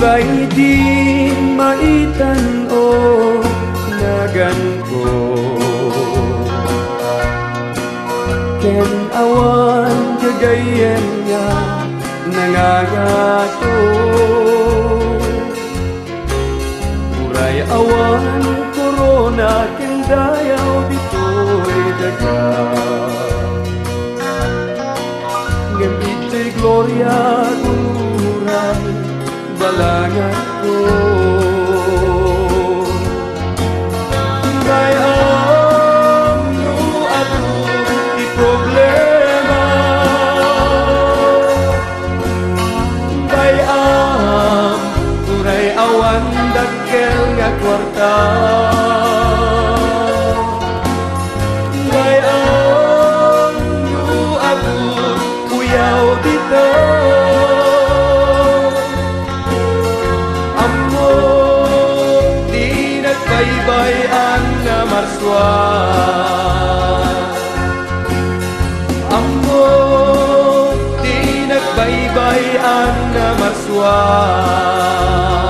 Uray di maitan o nagan ko, ken awan kagayen nga nangagato. Uray awan korona ken dayaw dito'y daga, ngem ito'y gloria uray balangan ko. Bayam no ato di problema, bayam uray awan dakkel nga kwarta, bayam no ato uyaw dito. Baybayan na marswan, ammo di nagbaybayan na marswan.